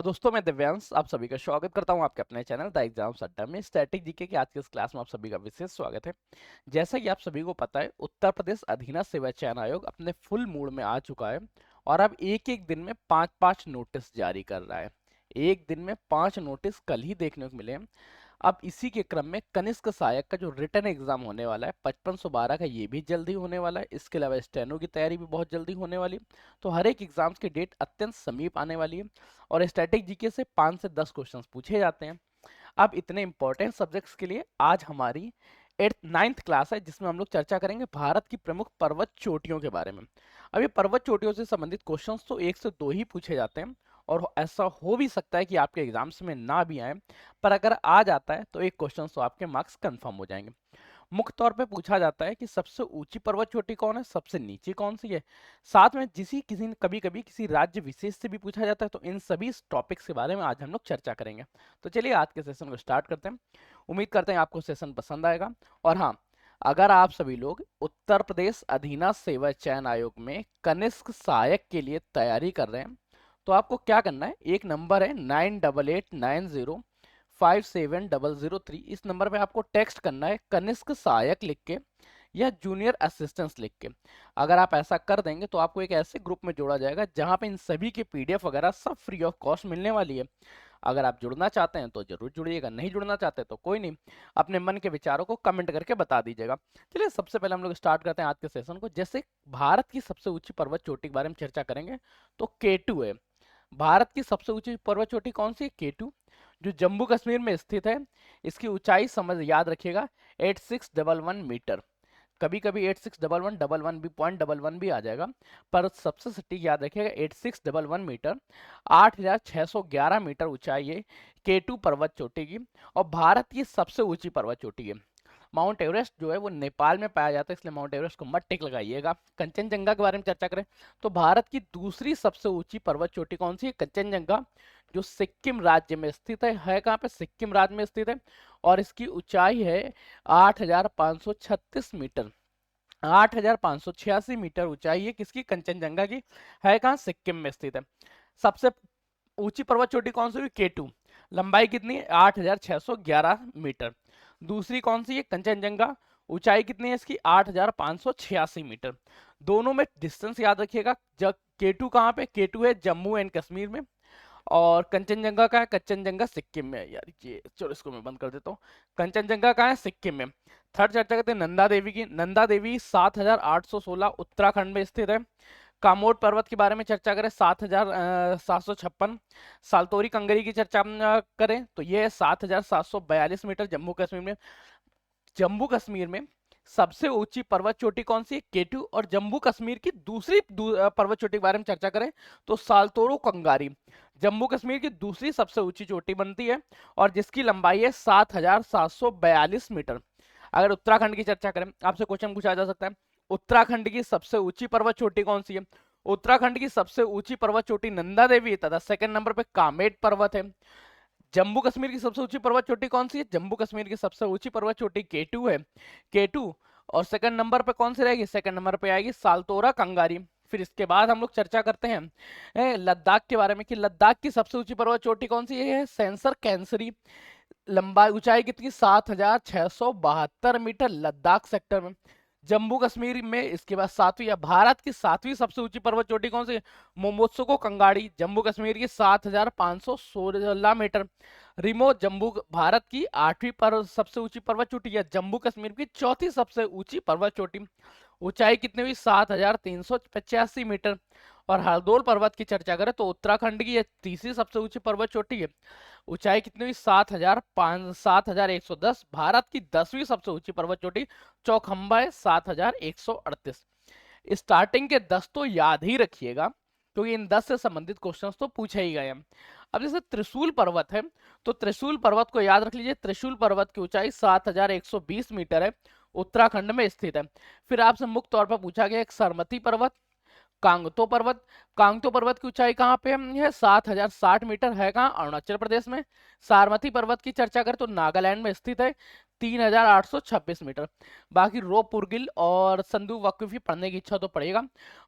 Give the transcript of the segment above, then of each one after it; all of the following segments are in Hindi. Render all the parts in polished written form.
तो दोस्तों मैं दिव्यांश आप सभी का स्वागत करता हूं आपके अपने चैनल द एग्जाम्स अड्डा में स्टैटिक जीके की आज की इस क्लास में आप सभी का विशेष स्वागत है। जैसा कि आप सभी को पता है उत्तर प्रदेश अधीनस्थ सेवा चयन आयोग अपने फुल मूड में आ चुका है और अब एक एक दिन में 5-5 नोटिस जारी कर रहा है। एक दिन में 5 नोटिस कल ही देखने को मिले हैं। अब इसी के क्रम में कनिष्क सहायक का जो रिटर्न एग्जाम होने वाला है 5512 का ये भी जल्दी होने वाला है। इसके अलावा स्टेनो की तैयारी भी बहुत जल्दी होने वाली है। तो हर एक एग्जाम्स की डेट अत्यंत समीप आने वाली है और स्टैटिक जीके से 5 से 10 क्वेश्चंस पूछे जाते हैं। अब इतने इंपॉर्टेंट सब्जेक्ट्स के लिए आज हमारी 9th क्लास है जिसमें हम लोग चर्चा करेंगे भारत की प्रमुख पर्वत चोटियों के बारे में। अब ये पर्वत चोटियों से संबंधित क्वेश्चंस तो 1 से 2 ही पूछे जाते हैं और ऐसा हो भी सकता है कि आपके एग्जाम्स में ना भी आए, पर अगर आ जाता है तो एक क्वेश्चन तो आपके मार्क्स कंफर्म हो जाएंगे। मुख्य तौर पे पूछा जाता है कि सबसे ऊंची पर्वत चोटी कौन है, सबसे नीची कौन सी है। साथ में किसी कभी कभी किसी राज्य विशेष से भी पूछा जाता है। तो इन सभी टॉपिक्स के बारे में आज हम लोग चर्चा करेंगे। तो चलिए आज के सेशन को स्टार्ट करते हैं। उम्मीद करते हैं आपको सेशन पसंद आएगा। और हाँ, अगर आप सभी लोग उत्तर प्रदेश अधीनस्थ सेवा चयन आयोग में कनिष्क सहायक के लिए तैयारी कर रहे हैं तो आपको क्या करना है, एक नंबर है 9889057003। इस नंबर पे आपको टेक्स्ट करना है कनिष्क सहायक लिख के या जूनियर असिस्टेंस लिख के। अगर आप ऐसा कर देंगे तो आपको एक ऐसे ग्रुप में जोड़ा जाएगा जहां पे इन सभी की पीडीएफ वगैरह सब फ्री ऑफ कॉस्ट मिलने वाली है। अगर आप जुड़ना चाहते हैं तो जरूर जुड़िएगा, नहीं जुड़ना चाहते तो कोई नहीं, अपने मन के विचारों को कमेंट करके बता दीजिएगा। चलिए सबसे पहले हम लोग स्टार्ट करते हैं आज के सेशन को। जैसे भारत की सबसे ऊंची पर्वत चोटी के बारे में चर्चा करेंगे तो केटू है। भारत की सबसे ऊंची पर्वत चोटी कौन सी है? केटू, जो जम्मू कश्मीर में स्थित है। इसकी ऊंचाई समझ याद रखिएगा 8611 मीटर। कभी कभी 8611 भी .11 भी आ जाएगा, पर सबसे सटीक याद रखिएगा 8611 मीटर। 8611 मीटर ऊंचाई है केटू पर्वत चोटी की और भारत की सबसे ऊंची पर्वत चोटी है। माउंट एवरेस्ट जो है वो नेपाल में पाया जाता है, इसलिए माउंट एवरेस्ट को मत टिक लगाइएगा। कंचनजंगा के बारे में चर्चा करें तो भारत की दूसरी सबसे ऊंची पर्वत चोटी कौन सी है? कंचनजंगा, जो सिक्किम राज्य में स्थित है कहाँ पे? सिक्किम राज्य में स्थित है और इसकी ऊंचाई है 8536 मीटर। 8586 मीटर ऊंचाई है किसकी? कंचनजंगा की। है कहाँ? सिक्किम में स्थित है। सबसे ऊंची पर्वत चोटी कौन सी हुई? केटू। लंबाई कितनी है? 8611 मीटर। दूसरी कौन सी है? कंचनजंगा। ऊंचाई कितनी है इसकी? 8586 मीटर। दोनों में डिस्टेंस याद रखिएगा। जब केटू कहाँ पे? केटू है जम्मू एंड कश्मीर में और कंचनजंगा का है? कंचनजंगा सिक्किम में है। यार ये चलो इसको मैं बंद कर देता हूँ। कंचनजंगा का है? सिक्किम में। थर्ड चर्चा करते हैं नंदा देवी की। नंदा देवी 7816 उत्तराखंड में स्थित है। कामोड पर्वत के बारे में चर्चा करें 7756। सालतोरी कंगरी की चर्चा करें तो यह है 7742 मीटर जम्मू कश्मीर में। जम्मू कश्मीर में सबसे ऊंची पर्वत चोटी कौन सी है? केटू। और जम्मू कश्मीर की दूसरी पर्वत चोटी के बारे में चर्चा करें तो सालतोरो कंगारी जम्मू कश्मीर की दूसरी सबसे ऊंची चोटी बनती है और जिसकी लंबाई है 7742 मीटर। अगर उत्तराखंड की चर्चा करें, आपसे क्वेश्चन पूछा जा सकता है उत्तराखंड की सबसे ऊंची पर्वत चोटी कौन सी है? उत्तराखंड की सबसे ऊंची पर्वत चोटी नंदा देवी तथा सेकंड नंबर पे कामेट पर्वत है। जम्मू कश्मीर की सबसे ऊंची पर्वत चोटी कौन सी है? जम्मू कश्मीर की सबसे ऊंची पर्वत चोटी केटू है। केटू। और सेकंड नंबर पे कौन सी रहेगी? सेकंड नंबर पे आएगी सालतोरा कंगारी। फिर इसके बाद हम लोग चर्चा करते हैं लद्दाख के बारे में कि लद्दाख की सबसे ऊंची पर्वत चोटी कौन सी है? सेंसर कैंसरी। लंबाई ऊंचाई कितनी? 7672 मीटर लद्दाख सेक्टर में। जम्मू कश्मीर में इसके बाद सातवीं या भारत की सातवीं सबसे ऊंची पर्वत चोटी कौन सी? मोमोत्सुको कंगाड़ी जम्मू कश्मीर की 7516 मीटर। रिमो जम्मू भारत की आठवीं सबसे ऊंची पर्वत चोटी या जम्मू कश्मीर की चौथी सबसे ऊंची पर्वत चोटी। ऊंचाई कितनी हुई? 7385 मीटर। और हरदोल पर्वत की चर्चा करें तो उत्तराखंड की यह तीसरी सबसे ऊंची पर्वत चोटी है। ऊंचाई कितनी हुई? 7110। भारत की 10वीं सबसे ऊंची पर्वत चोटी चौखंबा है 7138। स्टार्टिंग के 10 तो याद ही रखिएगा क्योंकि इन 10 से संबंधित क्वेश्चंस तो पूछे ही गए हैं। अब जैसे त्रिशूल पर्वत है तो त्रिशूल पर्वत को याद रख लीजिए। त्रिशूल पर्वत की ऊंचाई 7120 मीटर है, उत्तराखंड में स्थित है। फिर आपसे मुख्य तौर पर पूछा गया एक सरमती पर्वत, कांगतो पर्वत। कांगतो पर्वत की ऊंचाई कहाँ पे है? 7060 मीटर। है कहाँ? अरुणाचल प्रदेश में। सारमती पर्वत की चर्चा करें तो नागालैंड में स्थित है, 3826 मीटर। बाकी रोपुरगिल और संदू वक्फी पढ़ने की इच्छा तो पड़ेगा।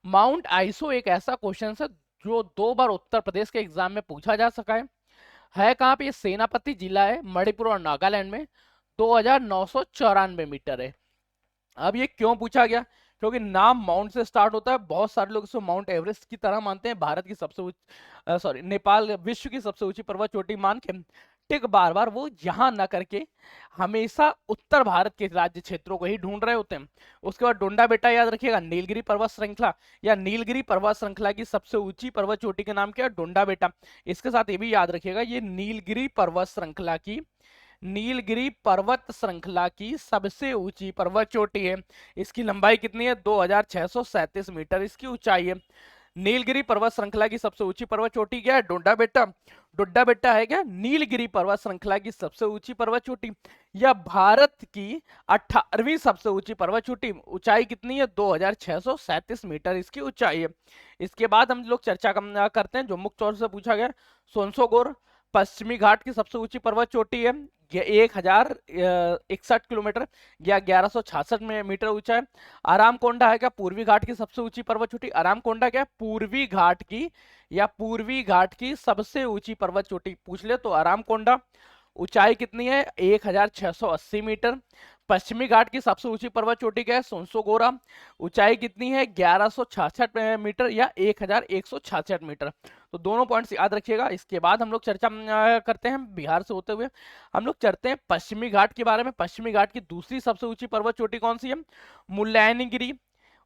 माउंट आइसो एक ऐसा क्वेश्चन है जो 2 बार उत्तर प्रदेश के एग्जाम में पूछा जा सका है कहाँ पे? ये सेनापति जिला है, मणिपुर और नागालैंड में। 2994 मीटर है। अब ये क्यों पूछा गया? क्योंकि नाम माउंट से स्टार्ट होता है, बहुत सारे लोग इसको माउंट एवरेस्ट की तरह मानते हैं, भारत की सबसे ऊंची, सॉरी, नेपाल विश्व की सबसे ऊंची पर्वत चोटी मान के, टिक बार बार वो यहां ना करके हमेशा उत्तर भारत के राज्य क्षेत्रों को ही ढूंढ रहे होते हैं। उसके बाद डोंडा बेटा याद रखिएगा, नीलगिरी पर्वत श्रृंखला या नीलगिरी पर्वत श्रृंखला की सबसे ऊंची पर्वत चोटी के नाम क्या है? डोंडा बेटा। इसके साथ ये भी याद रखिएगा, ये नीलगिरी पर्वत श्रृंखला की, नीलगिरी पर्वत श्रृंखला की सबसे ऊंची पर्वत चोटी है। इसकी लंबाई कितनी है? 2637 मीटर इसकी ऊंचाई है। नीलगिरी पर्वत श्रृंखला की सबसे ऊंची पर्वत चोटी क्या है? डोंडा बेटा। डोंडा बेटा है क्या नीलगिरी पर्वत श्रृंखला की सबसे ऊंची पर्वत चोटी? या भारत की 18वीं सबसे ऊंची पर्वत चोटी। ऊंचाई कितनी है? 2637 मीटर इसकी ऊंचाई है। इसके बाद हम लोग चर्चा करते हैं जो मुख्य तौर से पूछा गया, सोनसोगोर पश्चिमी घाट की सबसे ऊंची पर्वत चोटी है, 1061 किलोमीटर या 1166 मीटर ऊंचा है। अरामकोंडा है क्या पूर्वी घाट की सबसे ऊंची पर्वत चोटी? अरामकोंडा क्या पूर्वी घाट की या पूर्वी घाट की सबसे ऊंची पर्वत चोटी पूछ ले तो अरामकोंडा। ऊंचाई कितनी है? 1680 मीटर। पश्चिमी घाट की सबसे ऊंची पर्वत चोटी क्या है? सोनसोगोरा। ऊंचाई कितनी है? 1166 मीटर या 1166 मीटर। तो दोनों पॉइंट्स याद रखिएगा। इसके बाद हम लोग चर्चा करते हैं बिहार से होते हुए, हम लोग चलते हैं पश्चिमी घाट के बारे में। पश्चिमी घाट की दूसरी सबसे ऊंची पर्वत चोटी कौन सी है? मुल्लायनीगिरी।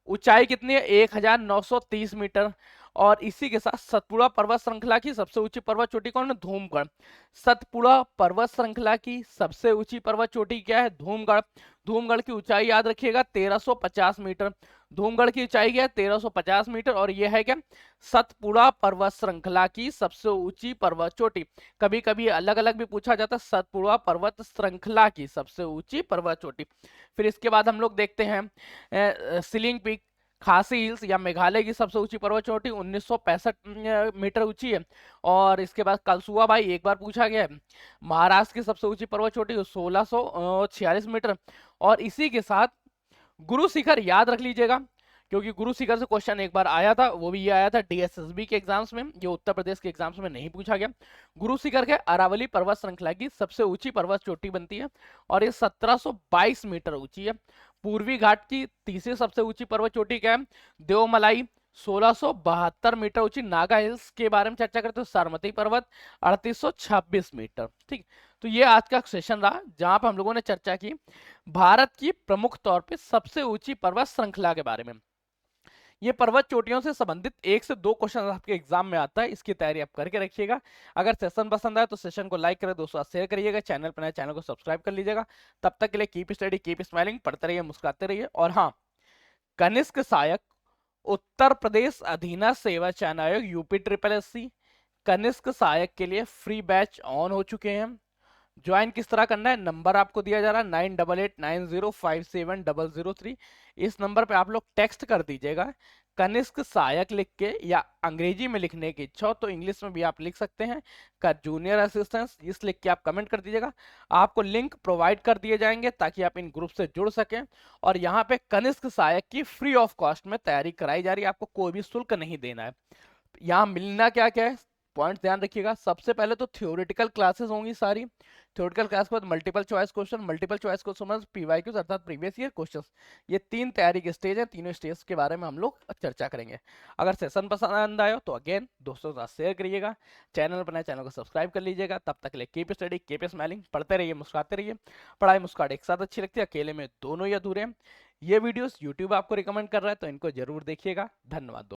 ऊंचाई कितनी है? 1930 मीटर। और इसी के साथ सतपुड़ा पर्वत श्रृंखला की सबसे ऊंची पर्वत चोटी कौन है? धूमगढ़। सतपुड़ा पर्वत श्रृंखला की सबसे ऊंची पर्वत चोटी क्या है? धूमगढ़। धूमगढ़ की ऊंचाई याद रखिएगा 1350 मीटर। धूमगढ़ की ऊंचाई क्या है? 1350 मीटर। और यह है क्या? सतपुड़ा पर्वत श्रृंखला की सबसे ऊंची पर्वत चोटी। कभी कभी अलग अलग भी पूछा जाता है, सतपुड़ा पर्वत श्रृंखला की सबसे ऊंची पर्वत चोटी। फिर इसके बाद हम लोग देखते हैं सीलिंग पीक, खासी हिल्स या मेघालय की सबसे ऊंची पर्वत चोटी 1965 मीटर ऊंची है। और इसके बाद कलसुआ भाई एक बार पूछा गया है। महाराष्ट्र की सबसे ऊंची पर्वत चोटी 1646 मीटर। और इसी के साथ गुरु शिखर याद रख लीजिएगा, क्योंकि गुरु शिखर से क्वेश्चन एक बार आया था, वो भी ये आया था डीएसएसबी के एग्जाम्स में, ये उत्तर प्रदेश के एग्जाम्स में नहीं पूछा गया। गुरु शिखर के अरावली पर्वत श्रृंखला की सबसे ऊंची पर्वत चोटी बनती है और ये 1722 मीटर ऊंची है। पूर्वी घाट की तीसरी सबसे ऊंची पर्वत चोटी क्या है? देवमलाई, 1672 मीटर ऊंची। नागा हिल्स के बारे में चर्चा करते हैं, सरमती पर्वत 3826 मीटर। ठीक, तो ये आज का सेशन रहा जहां पर हम लोगों ने चर्चा की भारत की प्रमुख तौर पे सबसे ऊंची पर्वत श्रृंखला के बारे में। ये पर्वत चोटियों से संबंधित 1 से 2 क्वेश्चन आपके एग्जाम में आता है, इसकी तैयारी आप करके रखिएगा। अगर सेशन पसंद आए तो सेशन को लाइक करें, दोस्तों शेयर करिएगा, चैनल पर नए चैनल को सब्सक्राइब कर लीजिएगा। तब तक के लिए कीप स्टडी, कीप स्माइलिंग, पढ़ते रहिए, मुस्कुराते रहिए। और हाँ, कनिष्क सहायक उत्तर प्रदेश अधीना सेवा चयन आयोग यूपी SSSC कनिष्क सहायक के लिए फ्री बैच ऑन हो चुके हैं। ज्वाइन किस तरह करना है? नंबर आपको दिया जा रहा है 9889057003। इस नंबर पे आप लोग टेक्स्ट कर दीजिएगा कनिष्क सहायक लिख के, या अंग्रेजी में लिखने की इच्छा हो तो इंग्लिश में भी आप लिख सकते हैं का जूनियर असिस्टेंस, इस लिख के आप कमेंट कर दीजिएगा। आपको लिंक प्रोवाइड कर दिए जाएंगे ताकि आप इन ग्रुप से जुड़ सकें। और यहाँ पे कनिष्क सहायक की फ्री ऑफ कॉस्ट में तैयारी कराई जा रही है, आपको कोई भी शुल्क नहीं देना है। यहाँ मिलना क्या क्या है, पॉइंट ध्यान रखिएगा। सबसे पहले तो थ्योरेटिकल क्लासेस होंगी सारी, थ्योरेटिकल क्लास के बाद multiple choice question, multiple choice question में पीवाईक्यूज अर्थात प्रीवियस ईयर क्वेश्चंस। ये 3 तैयारी के स्टेज हैं, तीनों स्टेज के बारे में हम लोग चर्चा करेंगे। अगर सेशन पसंद आया तो अगेन दोस्तों के साथ शेयर करिएगा, चैनल पर नए चैनल को सब्सक्राइब कर लीजिएगा। तब तक के लिए कीप स्टडी, कीप स्माइलिंग, पढ़ते रहिए, मुस्कुराते रहिए। पढ़ाई मुस्कुराहट एक साथ अच्छी लगती है, अकेले में दोनों ही अधूरे हैं। ये वीडियोस यूट्यूब आपको रिकमेंड कर रहा है तो इनको जरूर देखिएगा। धन्यवाद।